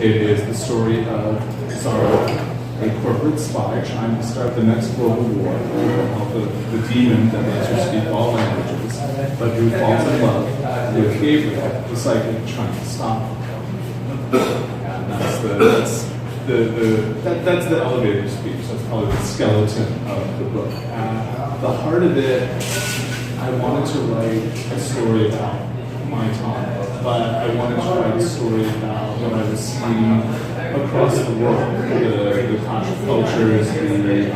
It is the story of Sorrow, a corporate spy trying to start the next global war with the help of the demon that lets her speak all languages, but who falls in love with Gabriel, the psychic, trying to stop him. And that's the elevator speech. That's probably the skeleton of the book. At the heart of it, I wanted to write a story about my time, but I wanted to write a story about what I was seeing across the world, the countercultures, the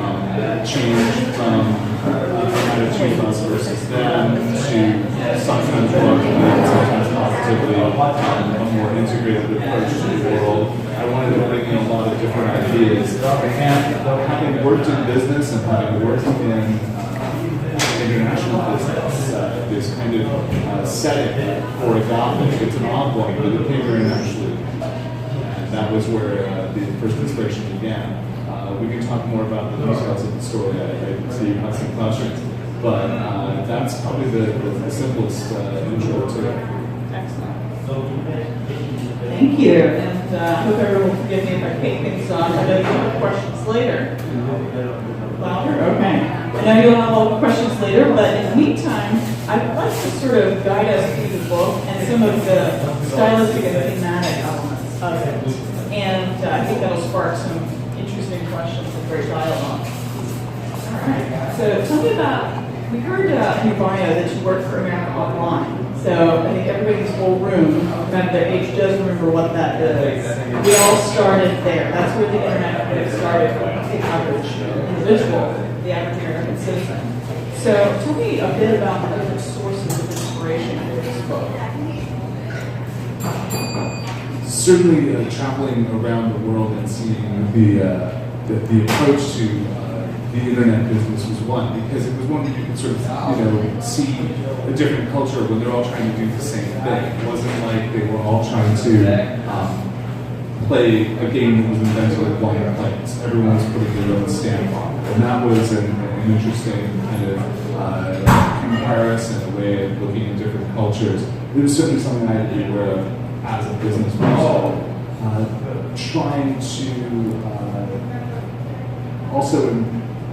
change from attitude us versus them to sometimes reluctantly, sometimes positively, a more integrated approach to the world. I wanted to bring in a lot of different ideas, and having worked in business and having worked in international business, this kind of setting for a Gothic, it's an odd one, but it came very naturally. And that was where the first inspiration began. We can talk more about the details of the story. I see you have some questions, but that's probably the simplest intro to it. Excellent. Thank you, and I hope everyone will forgive me if I kick things off. I know you have questions later. Louder? Okay. I know you'll have all the questions later, but in the meantime, I'd like to sort of guide us through the book and some of the stylistic and thematic elements of it. And I think that'll spark some interesting questions and great dialogue. All right. So tell me about, we heard in your bio that you worked for America Online. So I think everybody in this whole room, around their age, does remember what that is. We all started there. That's where the internet started for the average individual, the average American citizen. So tell me a bit about the different sources of inspiration for this book. Certainly, traveling around the world and seeing the approach to the internet business was one, because it was one where you could sort of see a different culture when they're all trying to do the same thing. It wasn't like they were all trying to play a game that was invented at one place. Everyone was putting their own stamp on it, and that was an interesting kind of comparison, a way of looking at different cultures. It was certainly something I had to be aware of as a business person, trying to also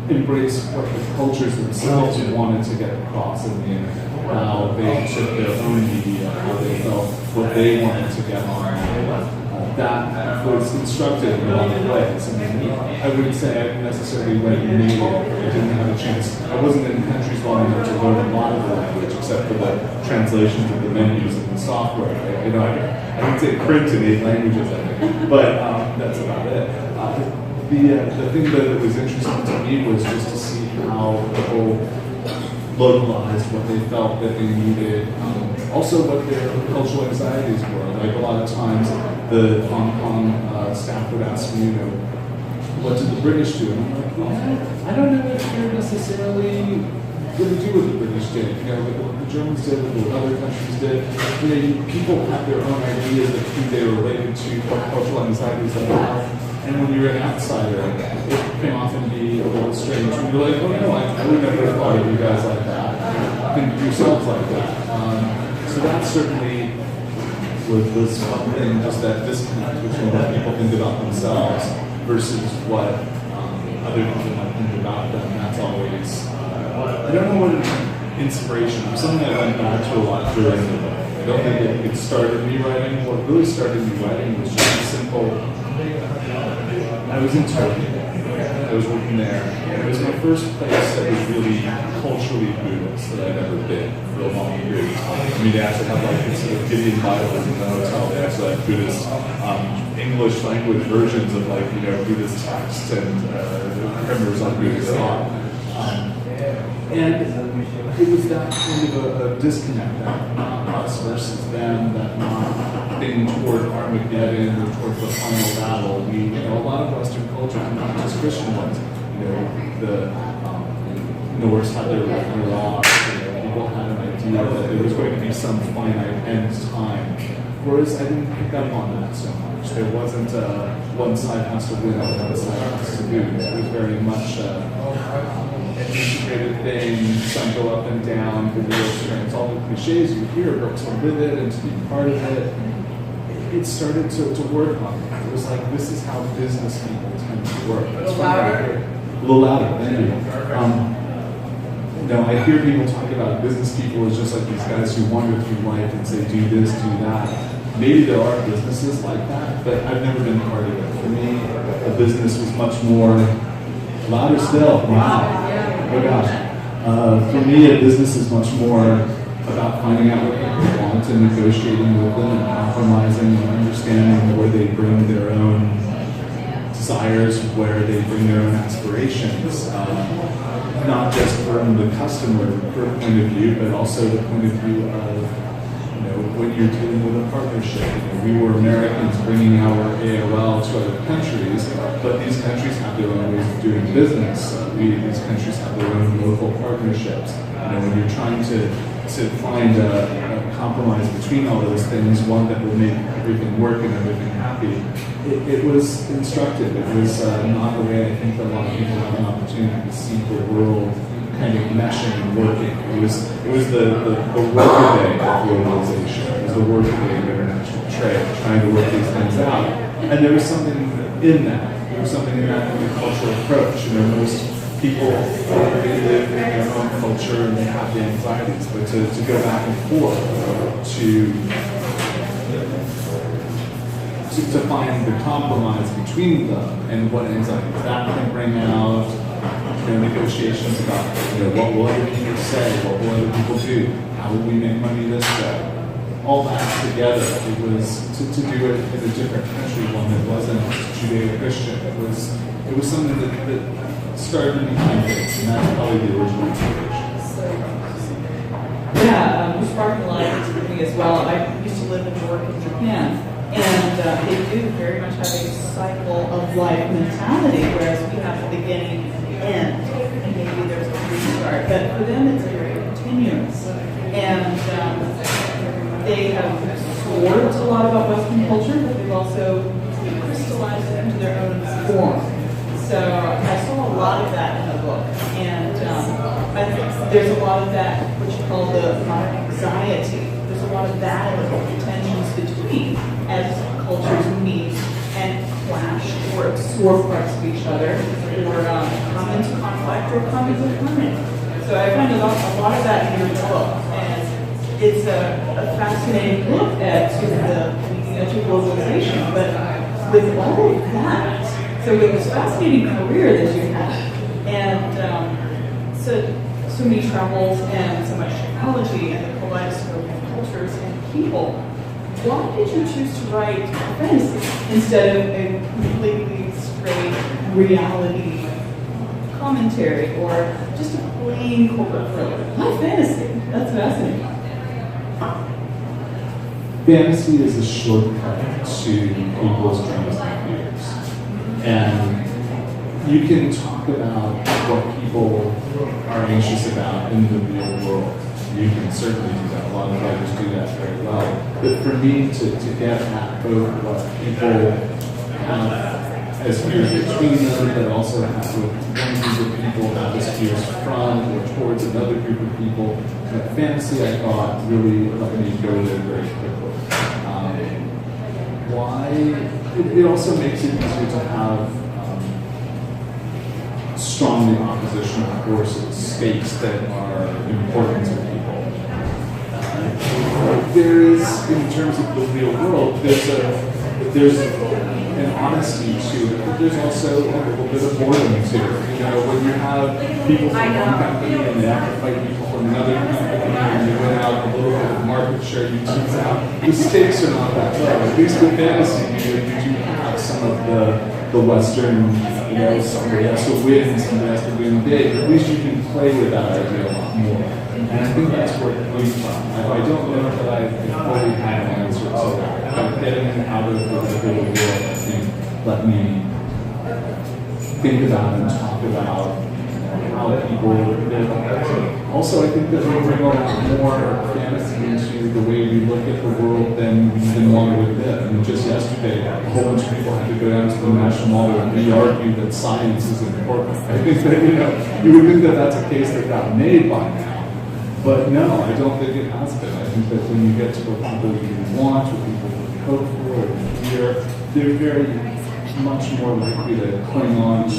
embrace what the cultures themselves wanted to get across in the internet, how they took their own media, how they felt what they wanted to get on. That was instructive in a lot of ways. I mean, I wouldn't say I necessarily went native. I didn't have a chance. I wasn't in countries long enough to learn a lot of the language, except for the translations of the menus and the software. I can say print in 8 languages, I think, but that's about it. The thing that was interesting to me was just to see how people localized what they felt that they needed, also what their cultural anxieties were. Like a lot of times, the Hong Kong staff would ask me, what did the British do? And I'm like, I don't know if you're necessarily going to do what the British did. Like what the Germans did, what other countries did. People have their own ideas of who they related to, what cultural anxieties they have. And when you're an outsider, it can often be a little strange. When you're like, oh no, I would never have thought of you guys like that. Think of yourselves like that. So that certainly was one thing, just that disconnect between what people think about themselves versus what other people might think about them. That's always, I don't know what inspiration, something I went back to a lot during the book. I don't think it started me writing. What really started me writing was just a simple, I was in Turkey. I was working there, and it was my first place that was really culturally Buddhist that I'd ever been for a long period of time. I mean, they actually have like these sort of Gideon Bibles in the hotel. They actually have Buddhist English language versions of Buddhist texts and primers on Buddhist thought. And it was that kind of a disconnect, that not us versus them, that not thing toward Armageddon or toward the final battle. A lot of Western culture, not just Christian ones, the Norse had their laws. People had an idea that there was going to be some finite end time. Whereas I didn't pick up on that so much. There wasn't one side has to win and one side has to lose. It was very much an integrated thing. Some go up and down, the real experience, all the cliches you hear, but to live it and to be part of it. it started to work on me. It was like, this is how business people tend to work. A little louder. A little louder, thank you. I hear people talk about business people as just like these guys who wander through life and say, do this, do that. Maybe there are businesses like that, but I've never been part of it. For me, a business was much more louder still. Wow. Oh gosh. For me, a business is much more about finding out what people want and negotiating with them and compromising and understanding where they bring their own desires, where they bring their own aspirations. Not just from the customer point of view, but also the point of view of when you're dealing with a partnership. We were Americans bringing our AOL to other countries, but these countries have their own ways of doing business. These countries have their own local partnerships. When you're trying to find a compromise between all those things, one that would make everything work and everything happy, it was instructive. It was not the way I think that a lot of people have an opportunity to see the world kind of meshing and working. It was the workaday of globalization. It was the workaday of international trade, trying to work these things out. And there was something in that. There was something in that in the cultural approach. Most people, they live in their own culture and they have the anxieties, but to go back and forth, to find the compromise between them and what anxieties that can bring out, negotiations about what will other people say, what will other people do, how will we make money this way. All that together, it was to do it in a different country, one that wasn't Judeo-Christian. It was something that started in behind it, and that's probably the original inspiration. Yeah, you sparked a lot of this with me as well. I used to live and work in Japan, and they do very much have a cycle of life mentality, whereas we have the beginning and the end, and maybe there's a restart. But for them, it's very continuous. And they have absorbed a lot about Western culture, but they've also crystallized it into their own form. So I saw a lot of that in the book, and I think there's a lot of that, what you call the modern anxiety. There's a lot of that in the book, tensions between as cultures meet and clash or absorb parts of each other, or come into conflict or come into harmony. So I find a lot of that in your book, and it's a fascinating look at sort of the leading edge of globalization. But with all of that, so it was a fascinating career that you had, and so many travels and so much technology and the kaleidoscope of cultures and people. Why did you choose to write fantasy instead of a completely straight reality commentary or just a plain corporate thriller? Why fantasy? That's fascinating. Fantasy is a shortcut to people's dreams and fears. And you can talk about what people are anxious about in the real world. You can certainly do that. A lot of writers do that very well. But for me, to get at both what people have as fears between them, but also have what one group of people have as fears from or towards another group of people, fantasy, I thought, really let me go there very quickly. Why? It also makes it easier to have strongly oppositional forces, stakes that are important to people. There is, in terms of the real world, there's an honesty to it, but there's also a little bit of boredom to it. When you have people from one company and they have to fight people from another company, and you win out a little bit of market share, you tease out, the stakes are not that low. At least with fantasy, you do have some of the Western, somebody has to win, somebody has to win big. At least you can play with that idea a lot more. And I think that's where it comes from. I don't know that I fully have an answer to that. But getting out of the real world, I think, let me think about and talk about how people live. Also, I think that we bring a lot more fantasy into the way we look at the world than we even want to admit. And just yesterday, a whole bunch of people had to go down to the National Mall and re-argue that science is important. I think that, you would think that that's a case that got made by now. But no, I don't think it has been. I think that when you get to what people really want, what people really hope for, forward. They're very much more likely to cling on to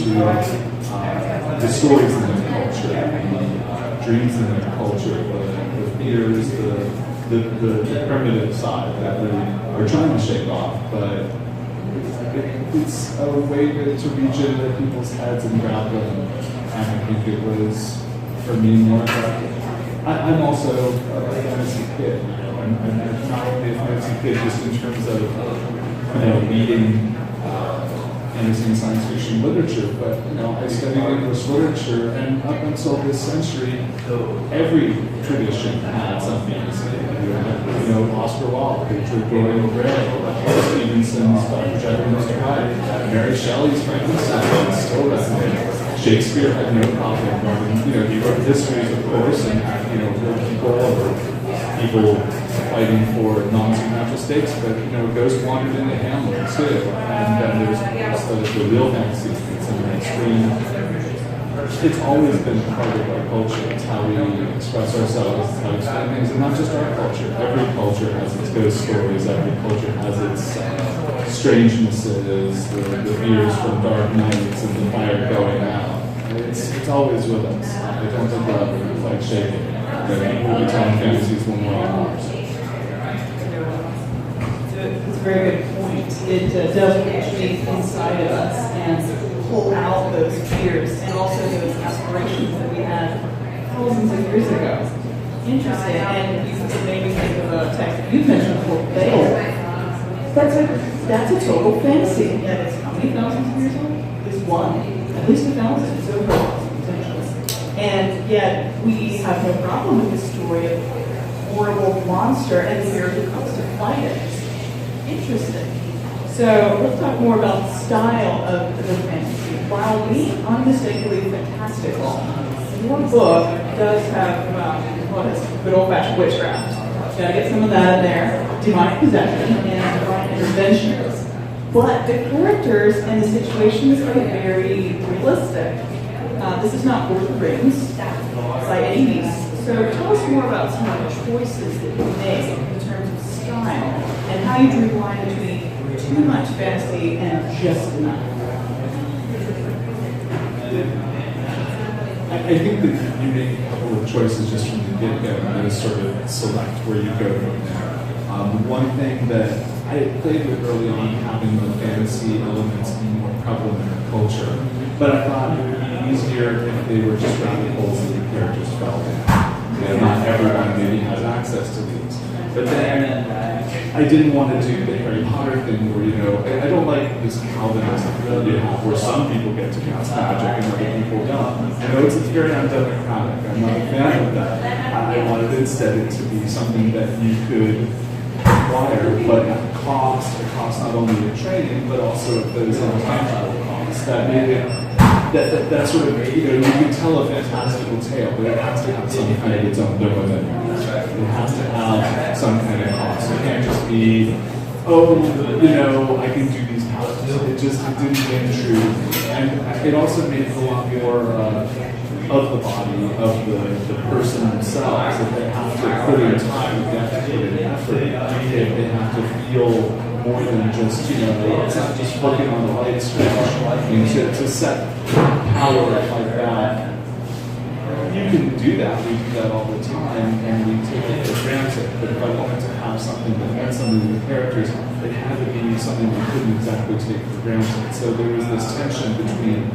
the stories in their culture, the dreams in their culture, the fears, the primitive side that we are trying to shake off. But it's a way to reach into people's heads and grab them. And I think it was, for me, more effective. I'm also a fantasy kid. I'm not only a fantasy kid just in terms of reading fantasy and science fiction literature, but I studied English literature, and up until this century, every tradition had some fantasy. Oscar Wilde, Richard Dorian Gray, Stevenson's Dr. Jekyll and Mr. Hyde, Mary Shelley's Frankenstein still resonates. Shakespeare had no problem writing, he wrote histories, of course, and had, real people fighting for non-supernatural stakes, but, Ghost wandered into Hamlet, too, and then there's the real fantasy that's in the extreme. It's always been part of our culture. It's how we express ourselves, it's how we explain things, and not just our culture. Every culture has its ghost stories, every culture has its strangenesses, the fears from dark nights and the fire going out. It's always with us. I don't think we're ever quite shaking. We'll be telling fantasies when we're on Mars. It's a very good point. It does reach inside of us and pull out those fears and also those aspirations that we had thousands of years ago. Interesting. And it made me think of a text that you mentioned before, Bale. That's a total fantasy. That is how many thousands of years old? At least one. At least 1,000. It's over 1,000 potentially. And yet we have no problem with the story of a horrible monster and the hero who comes to fight it. Interesting. So let's talk more about the style of the fantasy. While we unmistakably fantastical, your book does have what is good old-fashioned witchcraft. Gotta get some of that in there. Demonic possession and divine interventions. But the characters and the situations are very realistic. This is not Lord of the Rings by any means. So tell us more about some of the choices that you made in terms of style and how you drew the line between too much fantasy and just enough. I think that you make a couple of choices just from the get-go and just sort of select where you go from there. One thing that I played with early on, having the fantasy elements be more prevalent in our culture, but I thought it would be easier if they were just rabbit holes that the characters fell in. Not everyone maybe has access to these. But then I didn't want to do the Harry Potter thing where, I don't like this Calvinism that you have where some people get to cast magic and other people don't. I know it's very undemocratic. I'm not a fan of that. I wanted instead it to be something that you could acquire, but at a cost not only of training, but also of those intangible costs that made it, that sort of, you can tell a fantastical tale, but it has to have some kind of its own dopamine. It has to have some kind of cost. It can't just be, I can do these powers. It didn't ring true. And it also made it a lot more of the body, of the person themselves, that they have to put in time, they have to put in effort, they have to feel more than just, it's not just working on the light switch. To set power like that, you can do that. We do that all the time, and we take it for granted. But if I wanted to have something that meant something to the characters, it had to be something we couldn't exactly take for granted. So there was this tension between,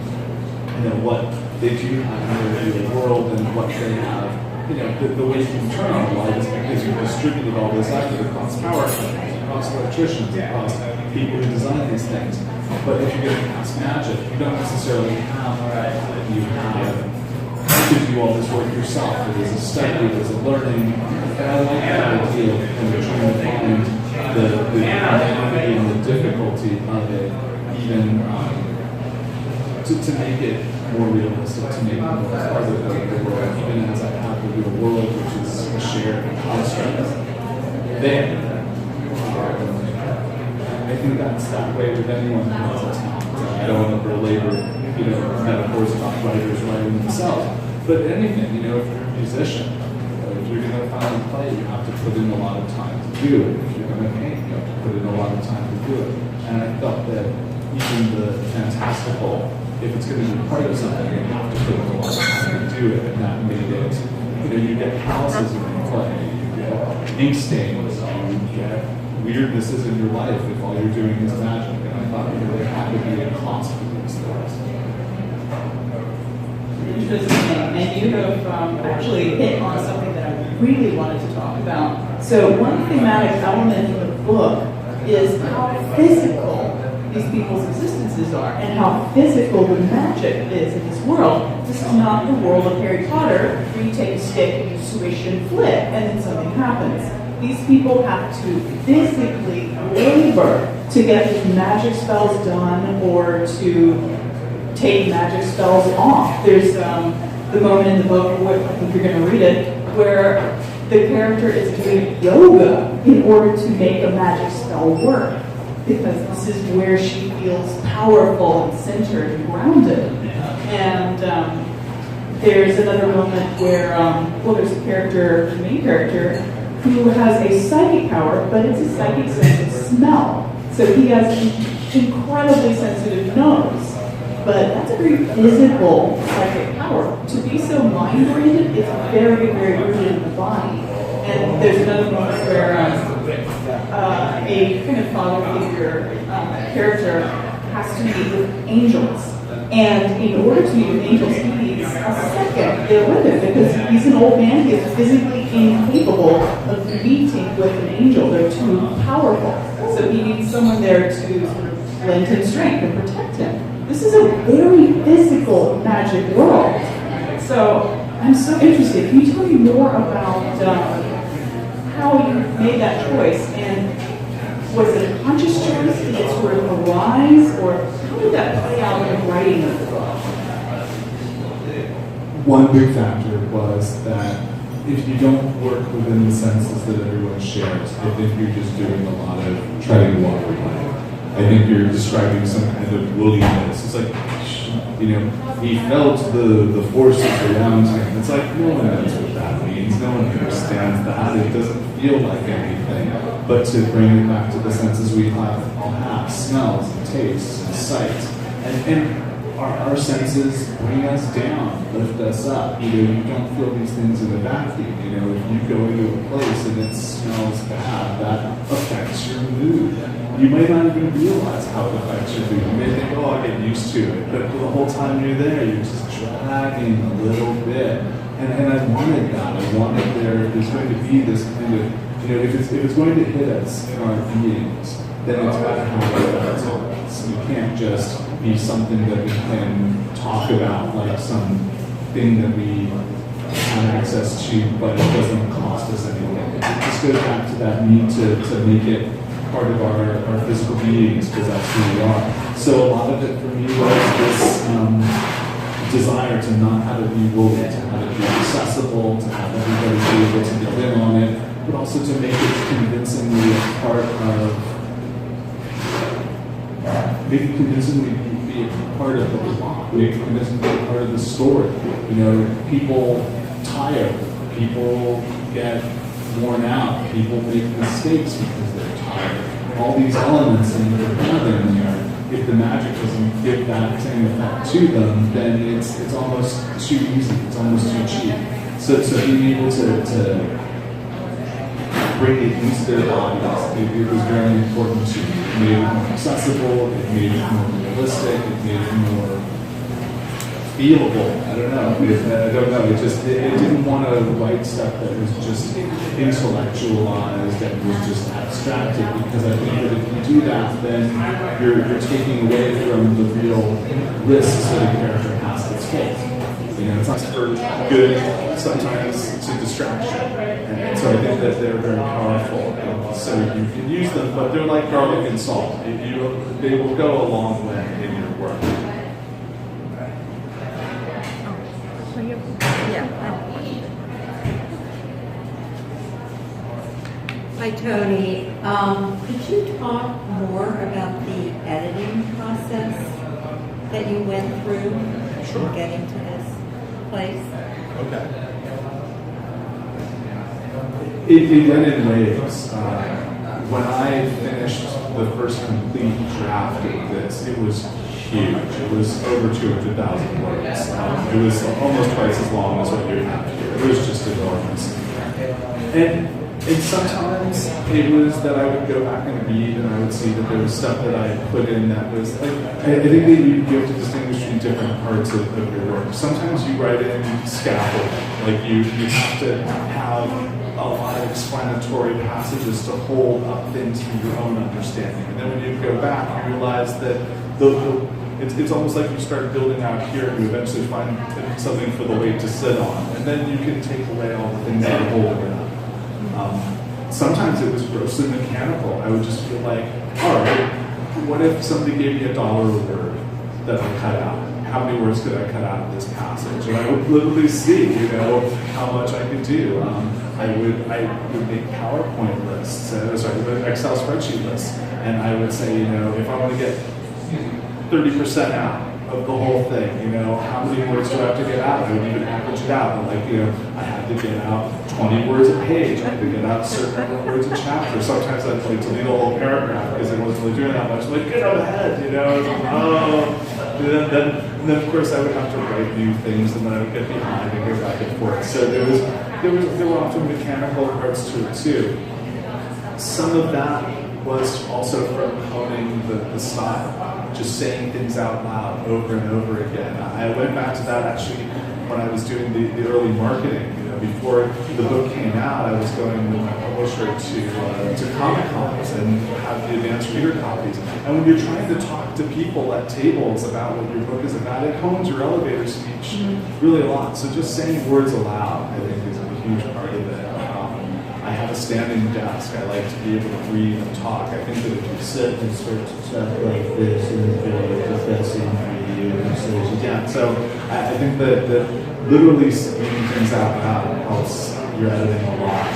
what they do have in their world and what they have. The way you can turn on the light is because you've distributed all this effort across power companies, across electricians, across people who design these things. But if you're going to cast magic, you don't necessarily have that. You to do all this work yourself. It is a study, it is a learning. And I like that idea of trying to find the complexity and the difficulty of it, even to make it more realistic, to make it more part of the world, even as I have the real world, which is a shared construct. I think that's that way with anyone who has a talent. I don't want to belabor, metaphors about writers writing themselves. But anything, if you're a musician, if you're going to finally play, you have to put in a lot of time to do it. If you're going to paint, you have to put in a lot of time to do it. And I felt that even the fantastical, if it's going to be part of something, you have to put in a lot of time to do it. And that made it, you get calluses in your clay, you get ink stains, you get weirdnesses in your life if all you're doing is magic. And I thought there had to be a cost for these things. Interesting. And you have actually hit on something that I really wanted to talk about. So one thematic element in the book is how physical these people's existences are and how physical the magic is in this world. This is not the world of Harry Potter where you take a stick and you swish and flip and then something happens. These people have to physically labor to get these magic spells done or to take magic spells off. There's the moment in the book, I think you're going to read it, where the character is doing yoga in order to make a magic spell work, because this is where she feels powerful and centered and grounded. And there's another moment where, there's a character, the main character, who has a psychic power, but it's a psychic sense of smell. So he has an incredibly sensitive nose. But that's a very physical psychic power. To be so mind-oriented, it's very, very rooted in the body. And there's another moment where a kind of father figure character has to meet with angels. And in order to meet with angels, he needs a second there with him because he's an old man. He is physically incapable of meeting with an angel. They're too powerful. So he needs someone there to sort of lend him strength and protect him. This is a very physical magic world. So I'm so interested. Can you tell me more about how you made that choice? And was it a conscious choice? Did it sort of arise? Or how did that play out in the writing of the book? One big factor was that if you don't work within the senses that everyone shares, I think you're just doing a lot of treading water play. I think you're describing some kind of woolliness. It's like, he felt the forces around him. It's like, no one knows what that means. No one understands that. It doesn't feel like anything. But to bring it back to the senses we all have, smells and tastes and sight. And our senses bring us down, lift us up. You don't feel these things in a vacuum. If you go into a place and it smells bad, that affects your mood. You may not even realize how it affects your mood. You may think, I'll get used to it. But the whole time you're there, you're just dragging a little bit. And I wanted that. I wanted there's going to be this kind of, if it's going to hit us in our beings, then it's got to have an effect on us. You can't just be something that we can talk about like something that we have access to, but it doesn't cost us anything. It just goes back to that need to make it part of our physical beings, because that's who we are. So a lot of it for me was this desire to not have it be woolly, to have it be accessible, to have everybody be able to get in on it, but also to make it convincingly a part of, maybe convincingly be a part of the plot, maybe convincingly be a part of the story. People tire, people get worn out, people make mistakes because they're tired. All these elements and they're together in there. If the magic doesn't give that same effect to them, then it's almost too easy, it's almost too cheap. So being able to bring it into their bodies, it was very important to me. It made it more accessible, it made it more realistic, it made it more feelable. I don't know. It didn't want to write stuff that was just intellectualized and was just abstracted, because I think that if you do that, then you're taking away from the real risks that a character has to take. It's not for good, sometimes to distraction. And so I think that they're very powerful. So you can use them, but they're like garlic and salt. They will go a long way in your work. Hi, Tony. Could you talk more about the editing process that you went through in getting to this place? Okay. It went in waves. When I finished the first complete draft of this, it was huge. It was over 200,000 words. It was almost twice as long as what you have here. It was just enormous. And sometimes it was that I would go back and read, and I would see that there was stuff that I had put in that was like, I think that you have to distinguish between different parts of your work. Sometimes you write in scaffolding, like you have to have a lot of explanatory passages to hold up things from your own understanding. And then when you go back, you realize that it's almost like you start building out here and you eventually find something for the weight to sit on. And then you can take away all the things that are holding it up. Sometimes it was grossly mechanical. I would just feel like, all right, what if somebody gave me $1 a word that I cut out? How many words could I cut out of this passage? And I would literally see, how much I could do. I would make PowerPoint lists, Excel spreadsheet lists, and I would say, if I want to get 30% out of the whole thing, how many words do I have to get out? I would even average it out. And I had to get out 20 words a page. I had to get out a certain number of words a chapter. Sometimes I'd delete a whole paragraph because it wasn't really doing that much. I'm like, get ahead, And then of course I would have to write new things, and then I would get behind and go back and forth. So there were often mechanical parts to it too. Some of that was also from honing the style, just saying things out loud over and over again. I went back to that actually when I was doing the early marketing. Before the book came out, I was going with my publisher to Comic Cons and have the advanced reader copies. And when you're trying to talk to people at tables about what your book is about, it hones your elevator speech really a lot. So just saying words aloud, I think, is a huge part of it. I have a standing desk. I like to be able to breathe and talk. I think that if you sit and start to talk like this, and that's in for you, so I think that literally speaking things out loud helps your editing a lot.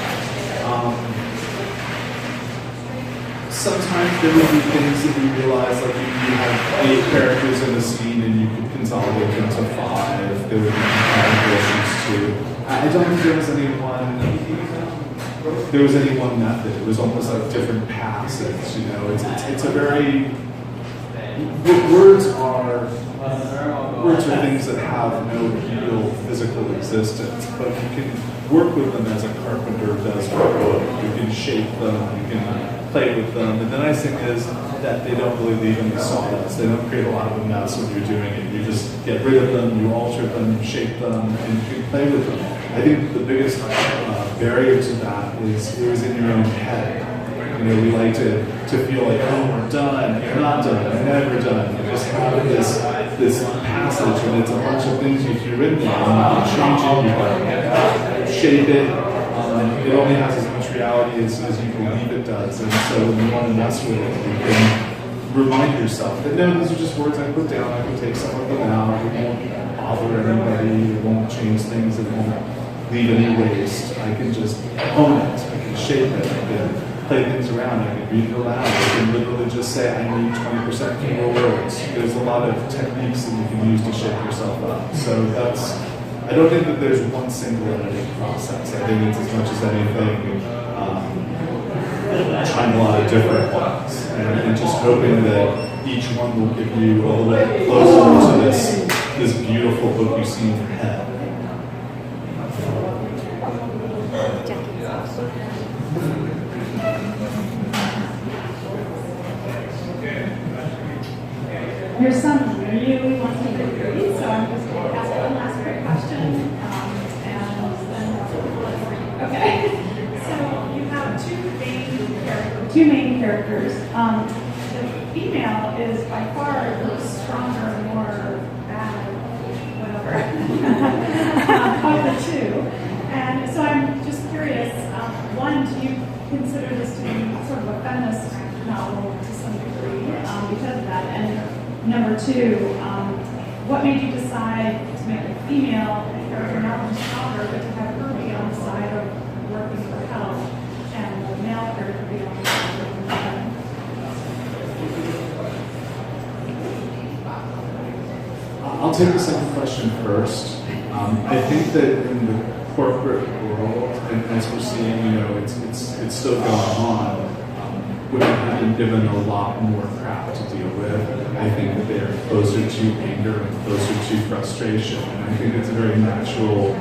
Sometimes there would be things that you realize, like you have 8 characters in a scene and you could consolidate them to 5. There would be compatible issues too. I don't think there was any one method. It was almost like different passes. It's a very words are things that have no real physical existence, but you can work with them as a carpenter does with wood. You can shape them, you can play with them, and the nice thing is that they don't really leave any sawdust. They don't create a lot of a mess when you're doing it. You just get rid of them, you alter them, you shape them, and you can play with them. I think the biggest barrier to that is it was in your own head. We like to feel like, oh, we're done, you're not done, you're never done. You just have this passage, and it's a bunch of things you threw in there, and you change it, you can shape it. It only has as much reality as you believe it does, and so when you want to mess with it, you can remind yourself that, no, these are just words I put down, I can take some of them out, it won't bother anybody, it won't change things, it won't leave any waste. I can just own it, I can shape it, I can play things around, I can read it aloud, I can literally just say I need 20% fewer words. There's a lot of techniques that you can use to shape yourself up. So I don't think that there's one single editing process. I think it's as much as anything, trying a lot of different ones, and just hoping that each one will give you a little bit closer to this beautiful book you see in your head. Your son really wants me to read, so I'm just going to ask one last quick question, and then okay. So you have two main characters. The female is by far the stronger, more bad, whatever, of the two. And so I'm just curious. One, do you consider this to be sort of a feminist novel to some degree because of that? And number 2, what made you decide to make the female character not only stronger, but to have her be on the side of working for help, and the male character be on the side of working for help? I'll take the second question first. I think that in the corporate world, world, and as we're seeing, it's still going on. Women have been given a lot more crap to deal with. I think that they're closer to anger and closer to frustration, and I think it's a very natural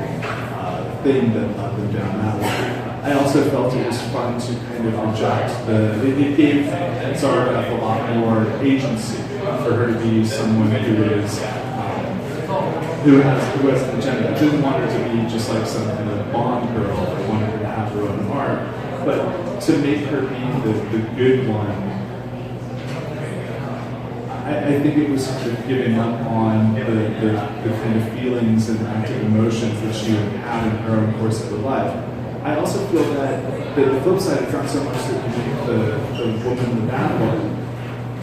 thing that led them down that way. I also felt it was fun to kind of reject it gave Zara a lot more agency for her to be someone who has an agenda. I didn't want her to be just like some kind of Bond girl. I wanted her to have her own heart, but to make her be the good one, I think it was sort of giving up on the kind of feelings and active emotions that she would have in her own course of her life. I also feel that the flip side, it's not so much that you make the woman the bad one.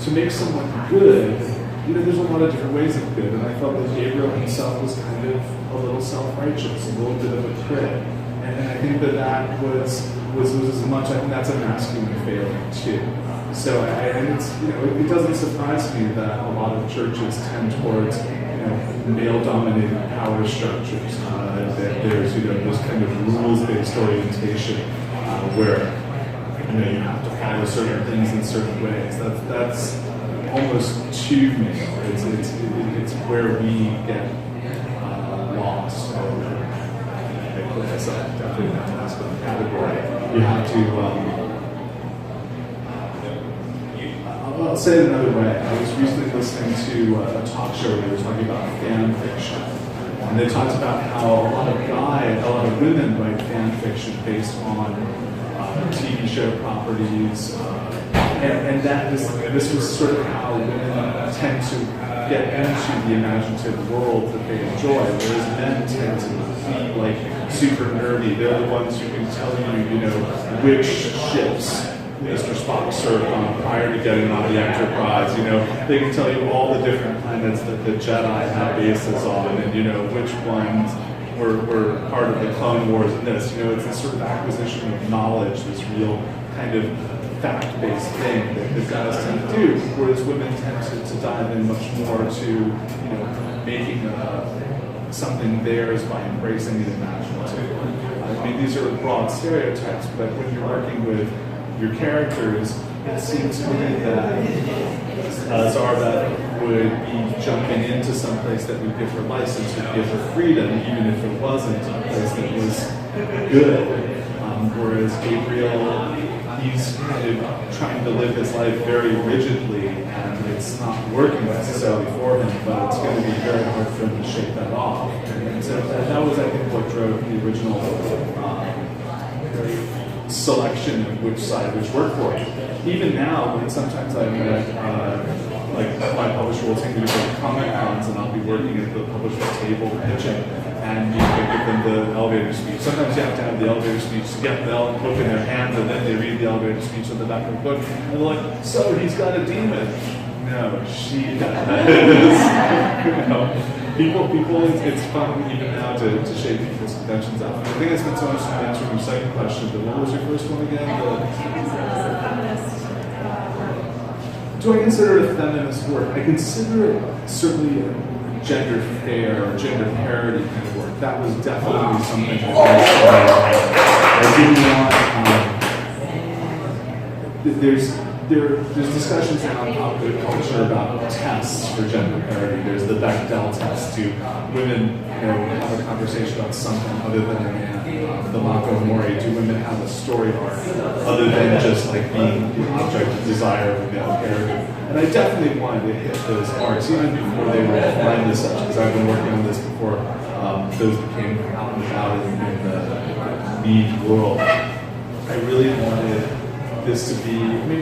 To make someone good, there's a lot of different ways of good, and I felt that Gabriel himself was kind of a little self-righteous, a little bit of a critic. And I think that was as much, I think that's a masculine failing too. So, and it's, it doesn't surprise me that a lot of churches tend towards, male-dominated power structures. That there's, this kind of rules-based orientation where, you have to follow certain things in certain ways. That's almost too male. It's where we get lost. I put myself definitely in that masculine category. You have to. I'll say it another way. I was recently listening to a talk show where they were talking about fan fiction. And they talked about how a lot of women write fan fiction based on TV show properties. And that this was sort of how women tend to get into the imaginative world that they enjoy, whereas men tend to be like super nerdy. They're the ones who can tell you, which ships Mr. Spock served on prior to getting on the Enterprise. They can tell you all the different planets that the Jedi had bases on, and which ones were part of the Clone Wars and this. It's this sort of acquisition of knowledge, this real kind of fact-based thing that guys tend to do, whereas women tend to dive in much more to making something theirs by embracing the imaginative. I mean, these are broad stereotypes, but when you're working with your characters, it seems to me that Zara would be jumping into some place that would give her license, would give her freedom, even if it wasn't a place that was good. Whereas Gabriel, he's kind of trying to live his life very rigidly, and it's not working necessarily for him, but it's going to be very hard for him to shake that off. And so that was, I think, what drove the original selection of which side which worked for him. Even now, when sometimes I've met, my publisher will take me to comic cons, and I'll be working at the publisher's table pitching, and you can give them the elevator speech. Sometimes you have to have the elevator speech to get the book in their hands, and then they read the elevator speech on the back of the book, and they're like, so he's got a demon. No, she does. People, it's fun even now to shake people's conventions out. I think I spent so much time answering your second question, but what was your first one again? Do I consider it a feminist work? I consider it certainly a gender fair or gender parity kind of work. That was definitely something that I didn't want. There's discussions now in popular culture about tests for gender parity. There's the Bechdel test. Do women, have a conversation about something other than a man? The Mako Mori. Do women have a story arc other than just like being the object of desire of a male character? And I definitely wanted to hit those arcs even before they were defined as such, because I've been working on this before those became out and about in the lead world. I really wanted this to be,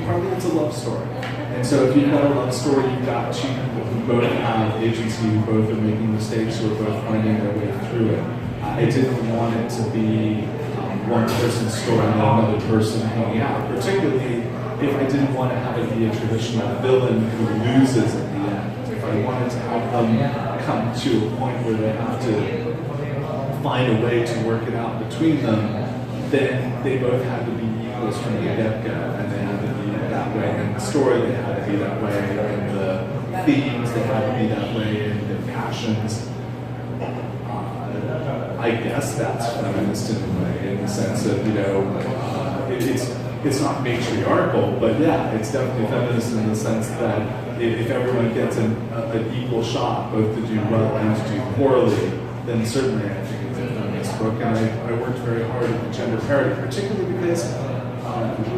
partly it's a love story. And so if you've got a love story, you've got two people who both have agency, who both are making mistakes, who are both finding their way through it. I didn't want it to be one person's story and another person hanging out, particularly if I didn't want to have it be a traditional villain who loses at the end. If I wanted to have them come to a point where they have to find a way to work it out between them, then they both had to be equals from the get-go, and they had to be that way, and the story they had to be that way, and the themes they had to be that way, and the passions. I guess that's feminist in a way, in the sense that, it's not matriarchal, but yeah, it's definitely feminist in the sense that if everyone gets an equal shot, both to do well and to do poorly, then certainly I think it's a feminist book. And I worked very hard at the gender parity, particularly because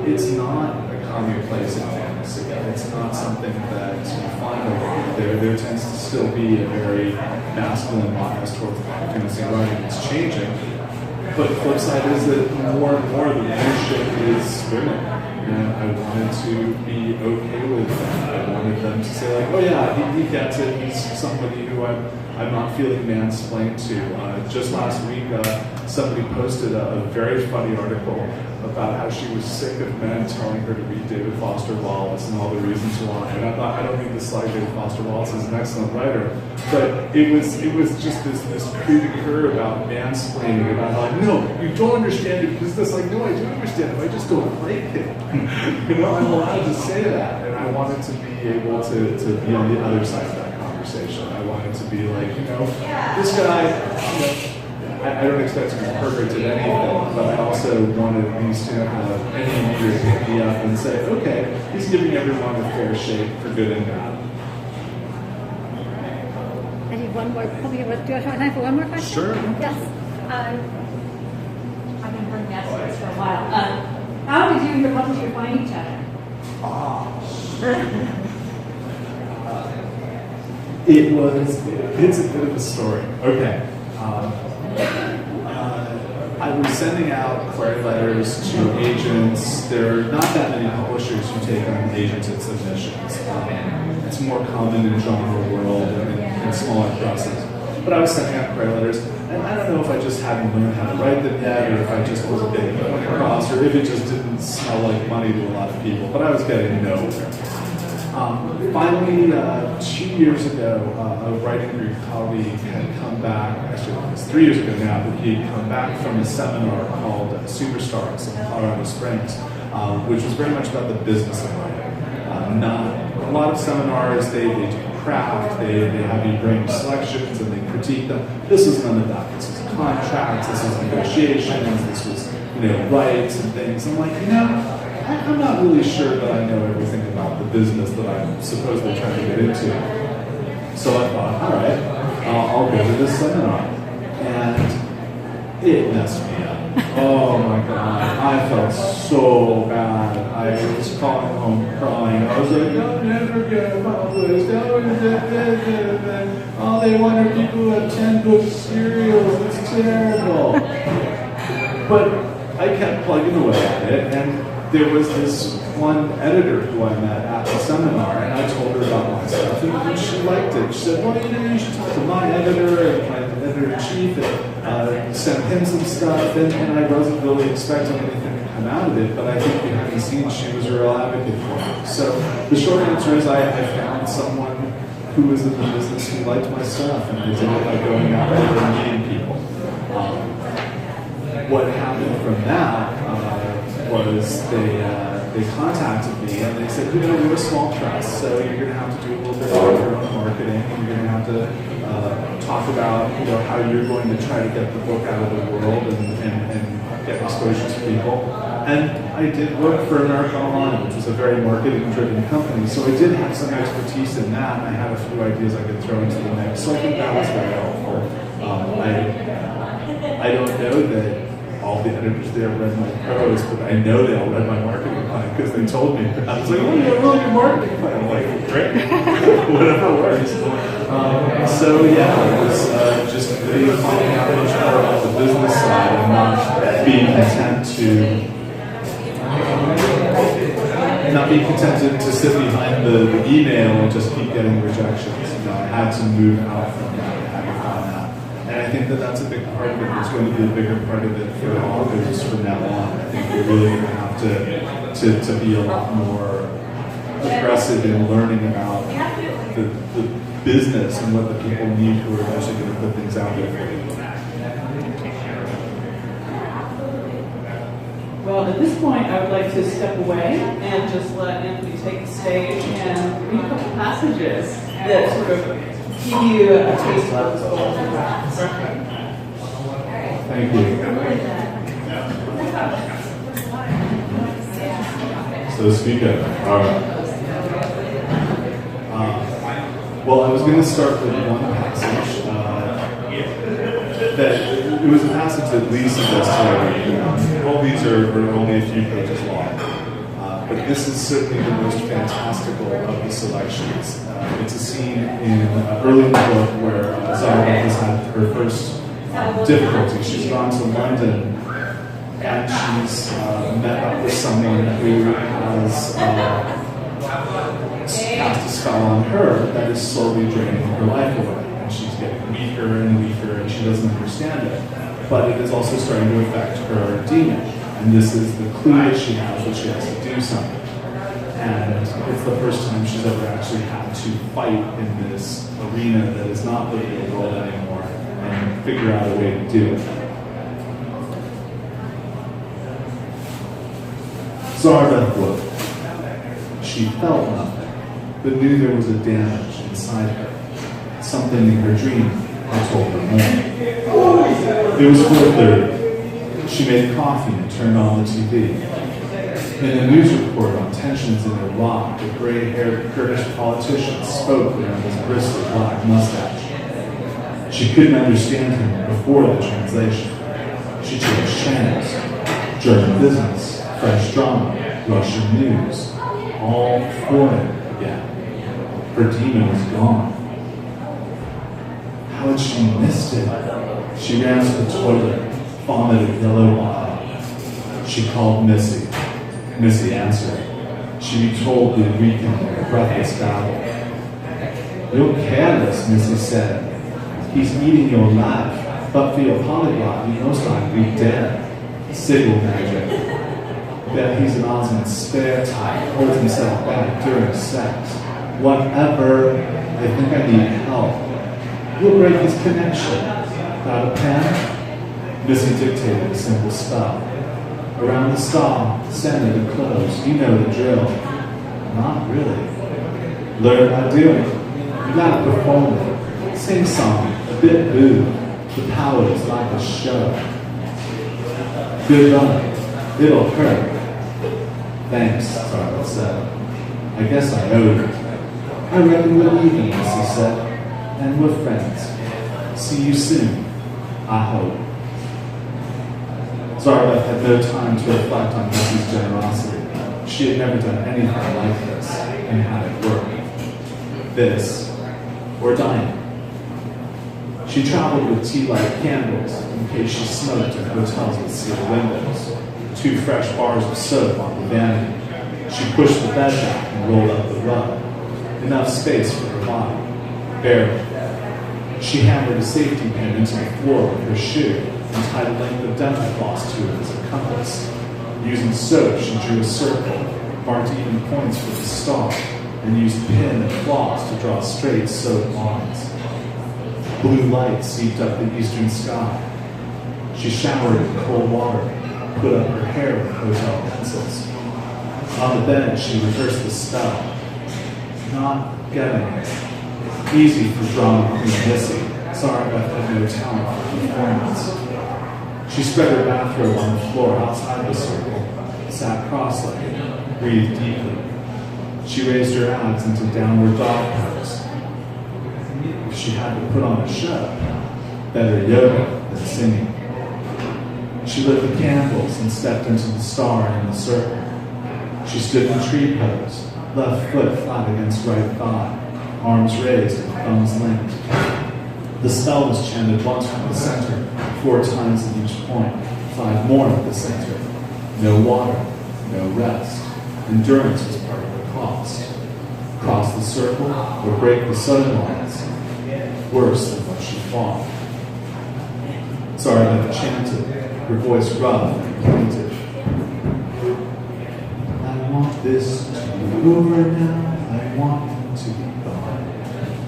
it's not a commonplace in fantasy. It's not something that you find a lot. There tends to still be a very masculine bias towards fantasy writing. It's changing. But the flip side is that more and more the leadership is women. And I wanted to be okay with that. I wanted them to say, like, oh yeah, he gets it. He's somebody who I'm not feeling mansplained to. Just last week, somebody posted a very funny article about how she was sick of men telling her to read David Foster Wallace and all the reasons why. And I don't mean to slight David Foster Wallace is an excellent writer, but it was just this critique about mansplaining, about like, no, you don't understand it because this, like, no, I do understand it, I just don't like it. I'm allowed to say that, and I wanted to be able to be on the other side of that conversation. I wanted to be like, this guy, I don't expect to be perfect at anything, but I also wanted at least to have any reader pick me up and say, okay, he's giving everyone a fair shake for good and bad. I need one more. Probably, do you have time for one more question? Sure. Yes. I've been hearing asking this for a while. How did you and your publisher find each other? It's a bit of a story. Okay. I was sending out query letters to agents. There are not that many publishers who take on agented submissions. It's more common in genre world and in smaller presses. But I was sending out query letters, and I don't know if I just hadn't learned how to write them yet, or if I just wasn't getting the point across, or if it just didn't smell like money to a lot of people, but I was getting nowhere. Finally, 2 years ago, a writing group colleague had come back, actually it was 3 years ago now, but he had come back from a seminar called Superstars in Colorado Springs, which was very much about the business of writing. Not a lot of seminars, they do craft, they have you bring selections and they critique them. This was none of that. This was contracts, this was negotiations, this was rights and things. I'm like, I'm not really sure that I know everything about the business that I'm supposedly trying to get into. So I thought, all right, I'll go to this seminar. And it messed me up. Oh my God, I felt so bad. I was calling home crying. I was like, I'll never get published. Oh, they want our people who have 10 book serials. It's terrible. But I kept plugging away at it, and there was this one editor who I met at the seminar, and I told her about my stuff, and she liked it. She said, well, you should talk to my editor and my editor-in-chief, and send him some stuff, and I wasn't really expecting anything to come out of it, but I think behind the scenes she was a real advocate for me. So the short answer is I found someone who was in the business who liked my stuff, and I did it by going out there and meeting people. What happened from that was they contacted me and they said, we're a small press, so you're going to have to do a little bit of your own marketing, and you're going to have to talk about how you're going to try to get the book out of the world and get exposure to people. And I did work for America Online, which was a very marketing-driven company, so I did have some expertise in that, and I had a few ideas I could throw into the mix, so I think that was very helpful. I don't know that all the editors there read my prose, but I know they all read my marketing plan because they told me. I was like, oh, you have a really good marketing plan. I'm like, great, whatever works. So yeah, it was just really finding out much more about the business side and not being content to sit behind the email and just keep getting rejections. I had to move out from that. And I think that that's a big part of it. It's going to be a bigger part of it for authors from now on. I think we're really going to have to be a lot more aggressive in learning about the business and what the people need who are eventually going to put things out there for you. Well, at this point, I would like to step away and just let Anthony take the stage and read a couple passages that sort of give you a taste of this book. Thank you. So speak up. All right. Well, I was going to start with one passage. That it was a passage that Lisa just read. All these are only a few pages long. But this is certainly the most fantastical of the selections. It's a scene early in the book where Zara has had her first difficulty. She's gone to London and she's met up with someone who has cast a spell on her that is slowly draining her life away. And she's getting weaker and weaker and she doesn't understand it. But it is also starting to affect her demon. And this is the clue that she has to do something. And it's the first time she's ever actually had to fight in this arena that is not the real world anymore and figure out a way to do it. Zara looked. She felt nothing, but knew there was a damage inside her. Something in her dream had told her more. It was 4:30. She made coffee and turned on the TV. In a news report on tensions in Iraq, the gray-haired Kurdish politician spoke around his bristly black mustache. She couldn't understand him before the translation. She changed channels. German business, French drama, Russian news, all foreign again. Her demon was gone. How had she missed it? She ran to the toilet, vomited yellow wine. She called Missy. Missy answered. She retold the weekend of a breathless battle. You're careless, Missy said. He's eating your life, but for your polyglot, you most likely dead. Signal magic. Bet he's an Osmond spare type, holds himself back during sex. Whatever, I think I need help. We'll break his connection. Got a pen? Missy dictated a simple spell. Around the stall, center to close, you know the drill. Not really. Learn by doing. You gotta perform it. Sing song, a bit boo. The power is like a show. Good luck. It'll hurt. Thanks, Scarlett said. I guess I owed her. I reckon we're even, Missy said. And we're friends. See you soon, I hope. Zara had no time to reflect on Missy's generosity. She had never done anything like this, and had it work. This, or dying. She traveled with tea-light candles in case she smoked in hotels with sealed windows. 2 fresh bars of soap on the vanity. She pushed the bed back and rolled up the rug. Enough space for her body. Barely. She hammered a safety pin into the floor with her shoe and tied a length of dental floss to it as a compass. Using soap, she drew a circle, marked even points for the star, and used pin and floss to draw straight soap lines. Blue light seeped up the eastern sky. She showered in cold water, put up her hair with hotel pencils. On the bed, she rehearsed the spell. Not getting it. Easy for drama queen Missy. Sorry, but had no talent for performance. She spread her bathrobe on the floor outside the circle, sat cross-legged, breathed deeply. She raised her abs into downward dog pose. If she had to put on a show, better yoga than singing. She lit the candles and stepped into the star in the circle. She stood in tree pose, left foot flat against right thigh, arms raised and thumbs linked. The spell was chanted once from the center, 4 times at each point, 5 more at the center. No water, no rest. Endurance was part of the cost. Cross the circle or break the sewing lines. Worse than what she fought. Zara chanted, her voice rough and plaintive. I want this to be over now. I want him to be gone.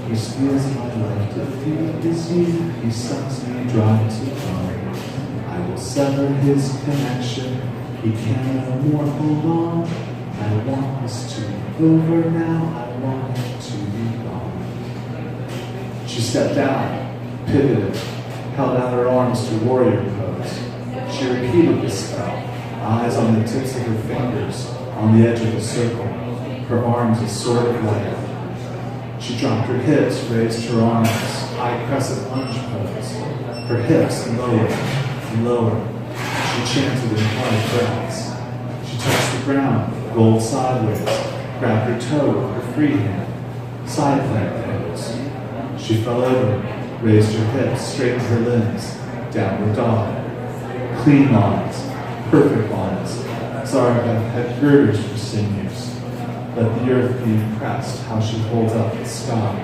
He steals my life to feed his youth. He sucks me dry to bone. I will sever his connection. He can no more hold on. I want this to be over now. I want him to be gone. She stepped down, pivoted, held out her arms to warrior pose. She repeated the spell, eyes on the tips of her fingers, on the edge of the circle, her arms a sword of light. She dropped her hips, raised her arms, high crescent lunge pose, her hips lower and lower. She chanted in high breaths. She touched the ground, rolled sideways, grabbed her toe with her free hand, side plant pose. She fell over, raised her hips, straightened her limbs, downward dog. Clean lines, perfect lines. Zarabeth had girders for sinews. Let the earth be impressed how she holds up the sky.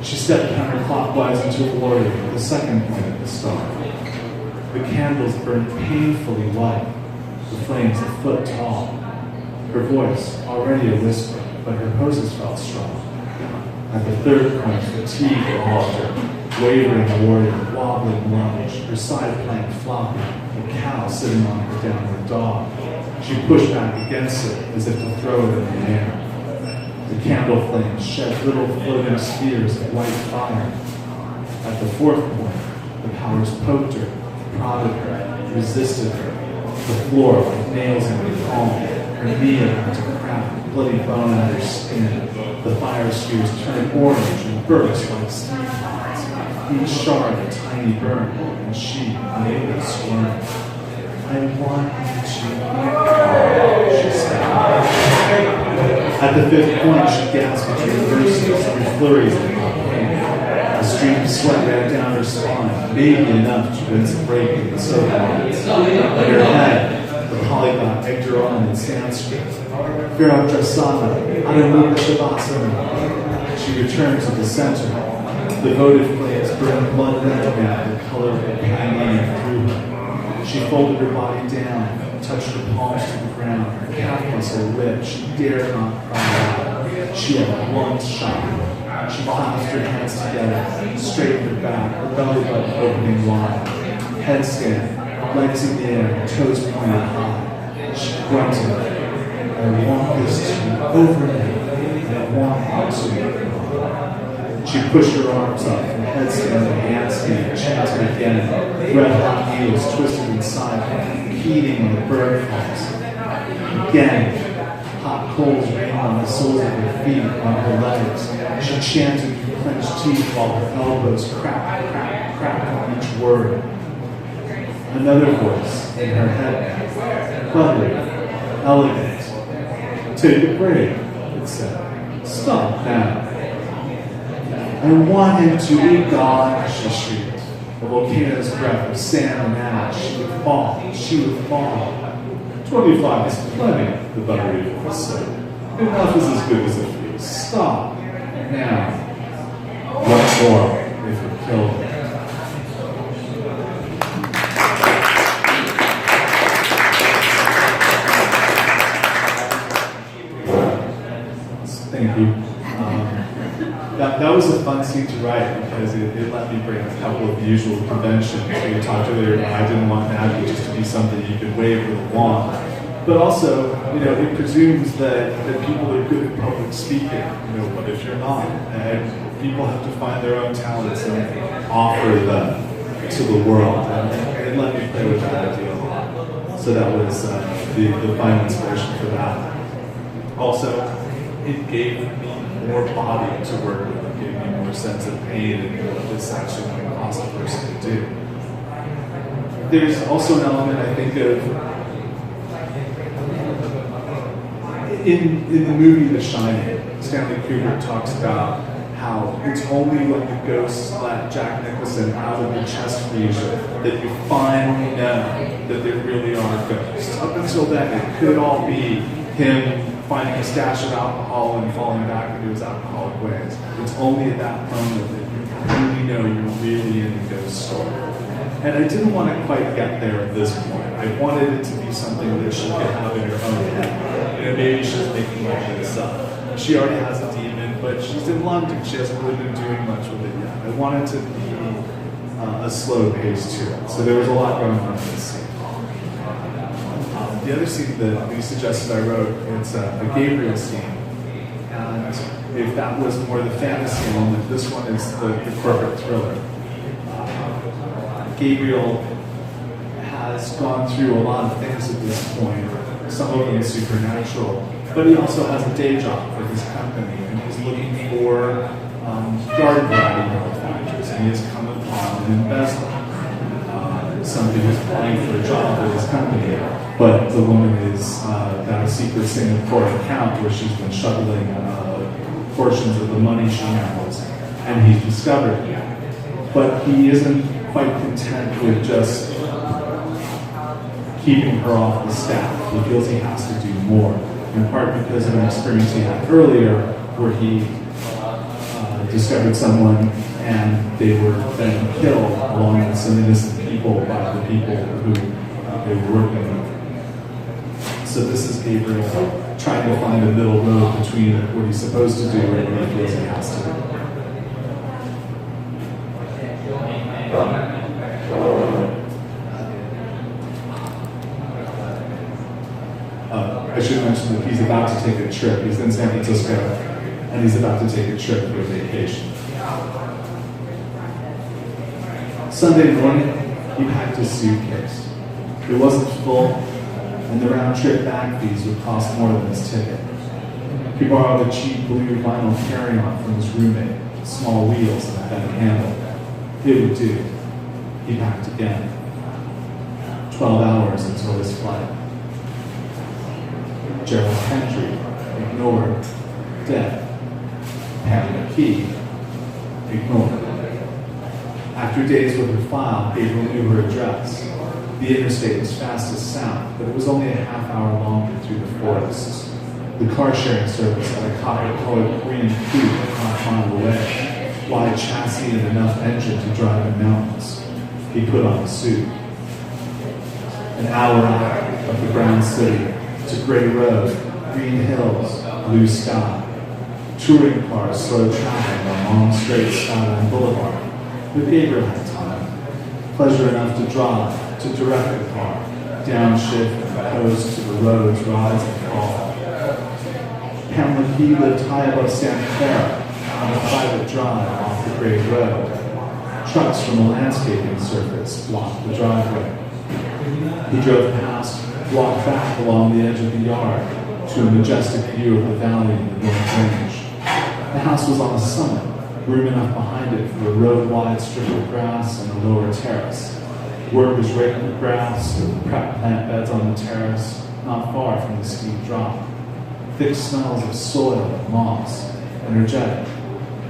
She stepped counterclockwise into a warrior with the second point of the star. The candles burned painfully white, the flames a foot tall. Her voice, already a whisper, but her poses felt strong. At the third point, fatigue awed her, wavering warrior, wobbling lunge, her side plank flopping, a cow sitting on her downward dog. She pushed back against it as if to throw it in the air. The candle flames shed little floating spheres of white fire. At the fourth point, the powers poked her, prodded her, resisted her. The floor like nails in her palm, her knee about to crack, bloody bone on her skin. The fire spheres turned orange and burst like steam pots. Each shard a tiny burn, and she, unable to squirm. I want you to, she said. At the fifth point, she gasped into reverses, and flurries of hot pain. A stream of sweat ran down her spine, maybe enough to rinse a break in the soap lines. In her head, the polyglot egged her on in Sanskrit. Viradrasana, Anamukha Shavasana. She returned to the center. The votive flames burned blood red now, the color of a pain through her. She folded her body down, touched her palms to the ground, her calf muscle whipped. She dared not cry out. She had a blunt shot. She clasped her hands together, straightened her back, her belly button opening wide. Headstand, legs in the air, toes pointed high. She grunted, I want this to be over me, and I want it to be. She pushed her arms up from headstand to handstand, chanted again. Red-hot needles twisted inside her, heating on the burn falls. Again, hot coals rained on the soles of her feet, on her legs. She chanted through clenched teeth while her elbows cracked, cracked, cracked on each word. Another voice in her head, bubbly, elegant. Take a break, it said. Stop now. I want him to eat God, she shrieked. A volcano's breath of sand and ash. She would fall, she would fall. 25 is plenty, the buttery voice said. Enough is as good as it feels. Stop. Now. What more if it killed her? Thank you. That was a fun scene to write because it let me bring a couple of usual conventions. We talked earlier about I didn't want magic just to be something you could wave with a wand. But also, it presumes that people are good at public speaking. What if you're not? And people have to find their own talents and offer them to the world. And it let me play with that idea a lot. So that was the final inspiration for that. Also, it gave me more body to work with. It gave me more sense of pain and what this actually might cost a person to do. There's also an element, I think, of in the movie The Shining, Stanley Kubrick talks about how it's only when the ghosts let Jack Nicholson out of the chest freezer that you finally know that there really are ghosts. Up until then, it could all be him finding a stash of alcohol and falling back into his alcoholic ways. It's only at that moment that you really know you're really in the ghost story. And I didn't want to quite get there at this point. I wanted it to be something that she could have in her own head. Maybe she's making all this up. She already has a demon, but she's in London. She hasn't really been doing much with it yet. I wanted to be a slow pace to it. So there was a lot going on in this scene. The other scene that we suggested I wrote, it's a Gabriel scene. And if that was more the fantasy element, this one is the corporate thriller. Gabriel has gone through a lot of things at this point, some of them supernatural, but he also has a day job for his company, and he's looking for garden variety manufacturers, and he has come upon an embezzler. Somebody who's applying for a job at his company, but the woman is got a secret Singapore account where she's been shuttling portions of the money she handles, and he's discovered it. But he isn't quite content with just keeping her off the staff. He feels he has to do more, in part because of an experience he had earlier where he discovered someone and they were then killed along with some innocent people by the people who they were working with. So this is Gabriel trying to find a middle road between what he's supposed to do and what he feels he has to do. I should mention that he's about to take a trip. He's in San Francisco, and he's about to take a trip for a vacation. Sunday morning, he packed his suitcase. It wasn't full, and the round-trip bag fees would cost more than his ticket. He borrowed a cheap blue vinyl carry-on from his roommate, small wheels and a bent handle. It would do. He packed again. 12 hours until his flight. Gerald Hendry, ignored. Dead. Pam McKee, ignored. After days with her file, Gabriel knew her address. The interstate was fastest south, but it was only a half hour longer through the forests. The car sharing service had a copper-colored Korean coupe a half mile away, wide chassis and enough engine to drive in mountains. He put on a suit. An hour out of the brown city to gray road, green hills, blue sky. Touring cars slowed traffic on long straight skyline boulevard. But Gabriel had time. Pleasure enough to drive, to direct the car, downshift and coast to the roads rise and fall. Pam McKee lived high above Santa Clara on a private drive off the Great Road. Trucks from a landscaping service blocked the driveway. He drove past, walked back along the edge of the yard to a majestic view of the valley in the North Range. The house was on a summit, room enough behind it for a road-wide strip of grass and a lower terrace. Workers raking the grass with prep plant beds on the terrace, not far from the steep drop. Thick smells of soil and moss, energetic,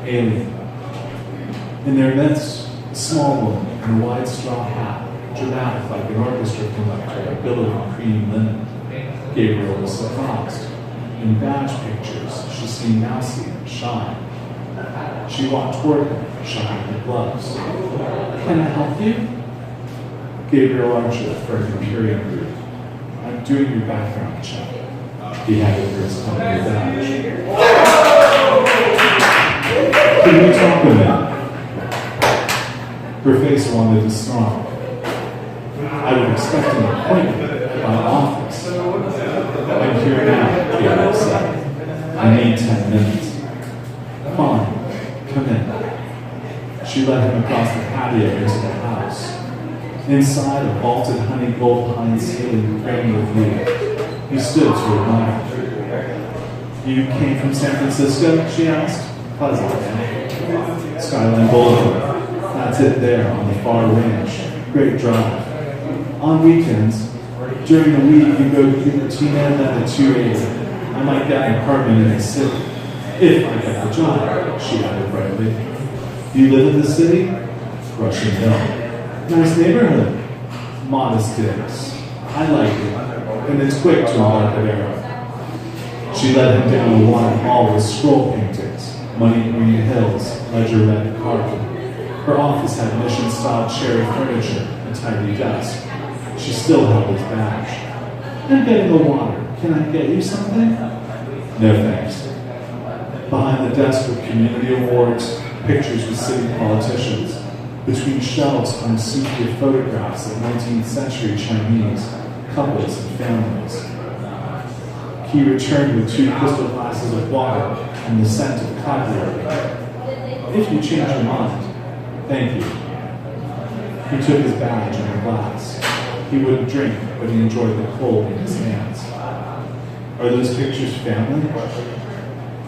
alien. In their midst, a small woman in a wide straw hat, dramatic like an orchestra conductor, billowing cream linen. Gabriel was surprised. In badge pictures, she seemed mousy and shy. She walked toward him, shining her gloves. "Can I help you?" Gabriel Archer for an Imperial group. "I'm doing your background check." He handed her his company badge. "Can you talk a minute?" Her face wanted to snarl. "I would expect an appointment at my office." "I'm here now," Gabriel said. "I need 10 minutes." "Fine, come in." She led him across the patio into the house. Inside, a vaulted honey gold pine ceiling framed with view. He stood to admire. "You came from San Francisco?" she asked. "Pleasant, yeah. Skyline Boulevard. That's it there on the far range. Great drive. On weekends, during the week, you go to Cupertino and then the 280. I might get an apartment in the city. If I get the job," she added brightly. "Do you live in the city?" "Russian Hill." "Nice neighborhood." "Modest digs. I like it. And it's quick to Embarcadero." She led him down a wide hall with scroll paintings, money green hills, ledger red carpet. Her office had mission-style cherry furniture, a tidy desk. She still held his badge. "I'm getting the water. Can I get you something?" "No thanks." Behind the desk were community awards, pictures with city politicians. Between shelves hung sepia photographs of 19th century Chinese, couples and families. He returned with 2 crystal glasses of water and the scent of copper. "If you change your mind." "Thank you." He took his badge and a glass. He wouldn't drink, but he enjoyed the cold in his hands. Are those pictures family?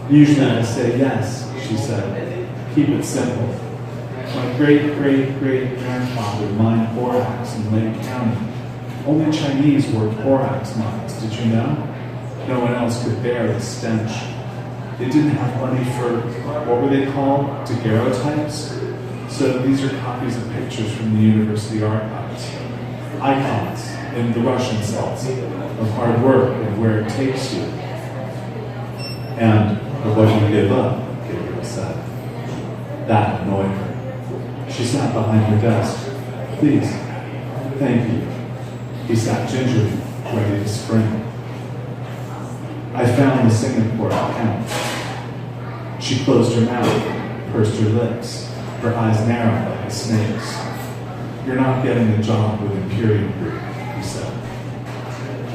Usually I say yes, she said. Keep it simple. My great-great-great-grandfather mined borax in Lake County. Only Chinese worked borax mines, did you know? No one else could bear the stench. They didn't have money for, what were they called? Daguerreotypes? So these are copies of pictures from the university archives. Icons in the Russian sense of hard work and where it takes you. And of what you give up, Gabriel said. That annoyed her. She sat behind her desk. Please, thank you. He sat gingerly, ready to spring. I found the Singapore account. She closed her mouth, pursed her lips, her eyes narrowed like a snake's. You're not getting a job with Imperium Group, he said.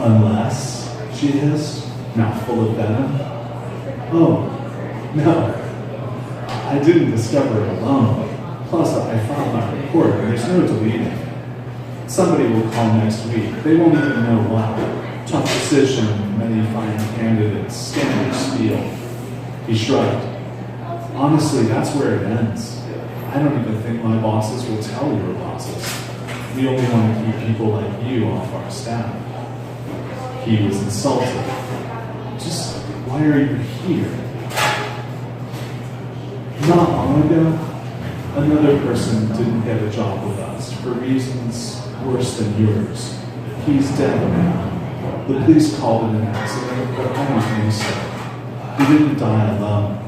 Unless, she hissed, mouth full of venom. Oh, no. I didn't discover it alone. Plus, I filed my report, and there's no deleting. Somebody will call next week. They won't even know why. Tough decision, many fine candidates, standard spiel. He shrugged. Honestly, that's where it ends. I don't even think my bosses will tell your bosses. We only want to keep people like you off our staff. He was insulted. Just, why are you here? Not long ago, another person didn't get a job with us for reasons worse than yours. He's dead now. The police called it an accident, but I don't think so. He didn't die alone.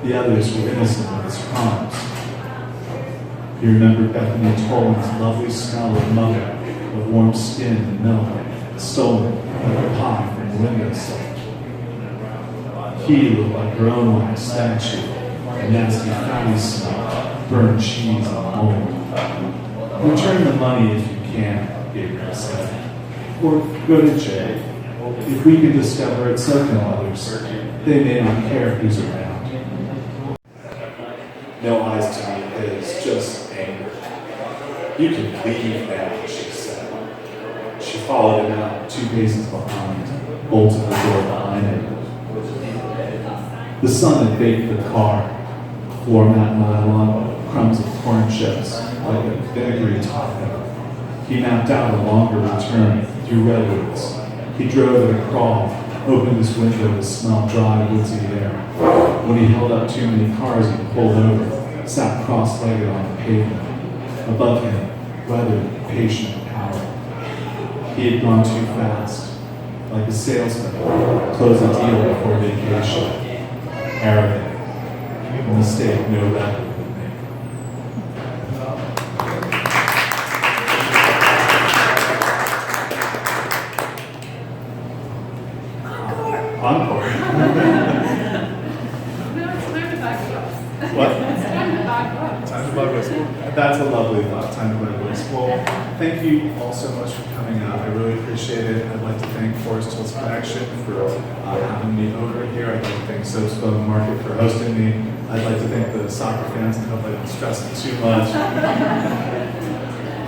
The others were innocent of his crimes. He remembered Bethany Tolan's lovely smell of mother, of warm skin and milk, stolen like a pie from the windowsill. He looked like her own wax statue, a nasty fatty smell, burned cheese and mold. Return the money if you can, Gabriel said, or go to jail. If we can discover it, so can others. They may not care who's around. No eyes to meet his, just anger. You can leave now, she said. She followed him out, 2 paces behind, bolted the door behind him. The sun had baked the car, floor mat nylon, crumbs of corn chips, like a vinegary taco. He mapped out a longer return through redwoods. He drove at a crawl, opened his window to smell dry, woodsy air. When he held up too many cars, he pulled over, sat cross-legged on the pavement. Above him, weathered, patient power. He had gone too fast, like a salesman, close a deal before vacation. Arrogant, a mistake no record would make. Encore. No, it's time to back up. What? It's time to back up. Time to buy Westwood. That's a lovely thought. Time to buy Westwood. Well, thank you all so much for coming out. I really appreciate it. I'd like to thank Forest Hills Connection for having me over here. I'd like to thank Soapstone Market for hosting me. I'd like to thank the soccer fans. I hope I don't stress it too much.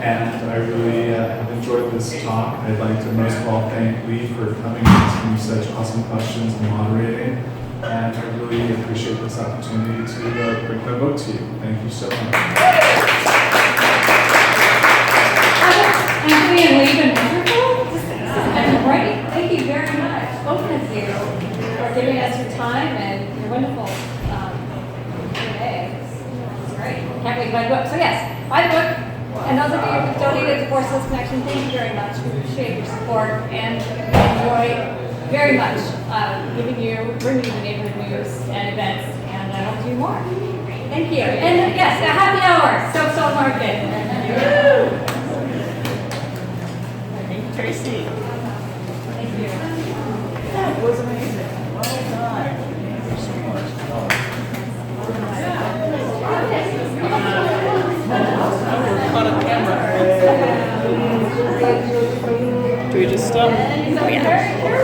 And I really have enjoyed this talk. I'd like to most of all thank Lee for coming and asking me such awesome questions and moderating. And I really appreciate this opportunity to bring my book to you. Thank you so much. Anthony and Lee have been wonderful. This has been great. Thank you very much, both of you, for giving us your time and your wonderful Q&A. It's great. Can't wait to buy the book. So yes, buy the book. And those of you who donated to Forest Hills Connection, thank you very much. We appreciate your support and we enjoy very much bringing you the neighborhood news and events, and I hope to do more. Thank you. And yes, a happy hour, Soapstone Market. Thank you, Tracy. Thank you. That was amazing. Well done. Thank you so much. Caught on camera. Do we just stop? Oh, yeah.